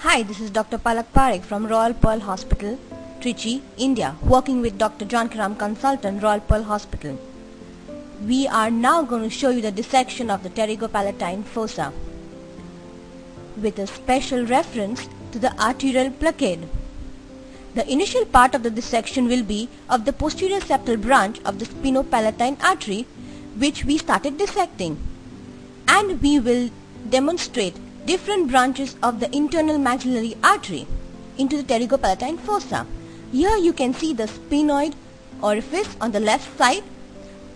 Hi, this is Dr. Palak Parekh from Royal Pearl Hospital, Trichy, India, working with Dr. JANAKIRAM consultant, Royal Pearl Hospital. We are now going to show you the dissection of the pterygopalatine fossa with a special reference to the arterial blockade. The initial part of the dissection will be of the posterior septal branch of the spinopalatine artery, which we started dissecting, and we will demonstrate different branches of the internal maxillary artery into the pterygopalatine fossa. Here you can see the sphenoid orifice on the left side.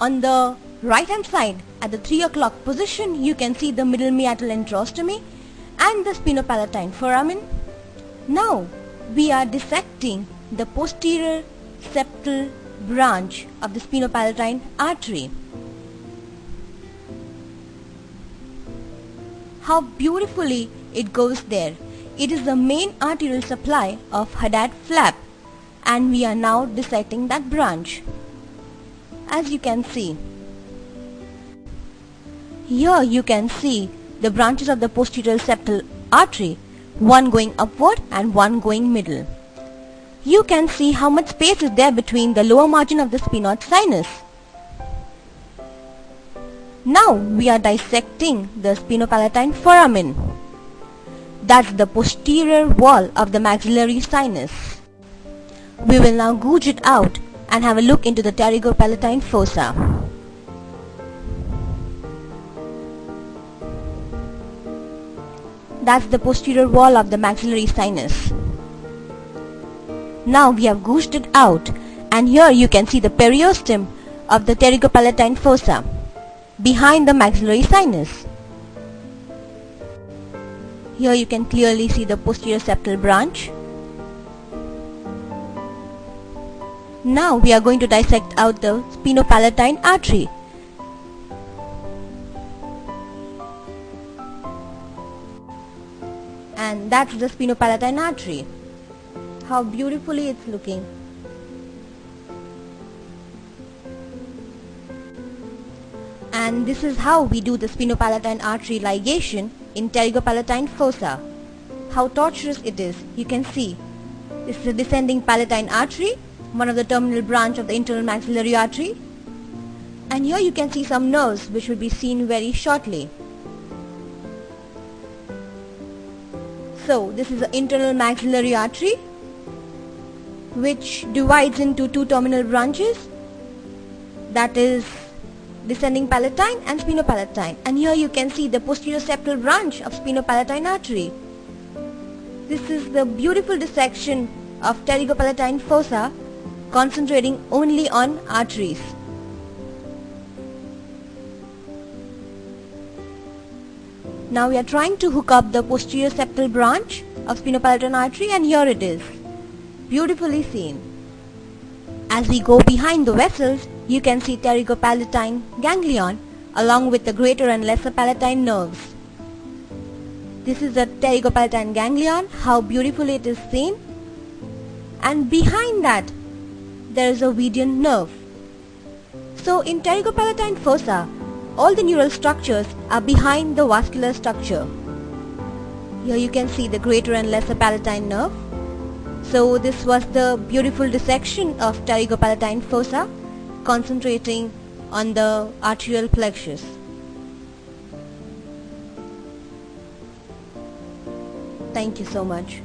On the right hand side at the 3 o'clock position you can see the middle meatal enterostomy and the spinopalatine foramen. Now we are dissecting the posterior septal branch of the spinopalatine artery. How beautifully it goes there. It is the main arterial supply of Hadad flap, and we are now dissecting that branch. As you can see, here you can see the branches of the posterior septal artery, one going upward and one going middle. You can see how much space is there between the lower margin of the sphenoid sinus. Now we are dissecting the spinopalatine foramen. That's the posterior wall of the maxillary sinus. We will now gouge it out and have a look into the pterygopalatine fossa. That's the posterior wall of the maxillary sinus. Now we have gouged it out, and here you can see the periosteum of the pterygopalatine fossa behind the maxillary sinus. Here you can clearly see the posterior septal branch. Now we are going to dissect out the spinopalatine artery. And that's the spinopalatine artery. How beautifully it's looking. And this is how we do the spinopalatine artery ligation in pterygopalatine fossa. How tortuous it is. You can see this is a descending palatine artery, one of the terminal branch of the internal maxillary artery, and here you can see some nerves which will be seen very shortly. So this is the internal maxillary artery, which divides into two terminal branches, that is descending palatine and spinopalatine, and here you can see the posterior septal branch of spinopalatine artery. This is the beautiful dissection of pterygopalatine fossa, concentrating only on arteries. Now we are trying to hook up the posterior septal branch of spinopalatine artery, and here it is, beautifully seen. As we go behind the vessels, you can see pterygopalatine ganglion along with the greater and lesser palatine nerves. This is the pterygopalatine ganglion, how beautifully it is seen, and behind that there is a Vedian nerve. So in pterygopalatine fossa, all the neural structures are behind the vascular structure. Here you can see the greater and lesser palatine nerve. So this was the beautiful dissection of pterygopalatine fossa, concentrating on the arterial plexus. Thank you so much.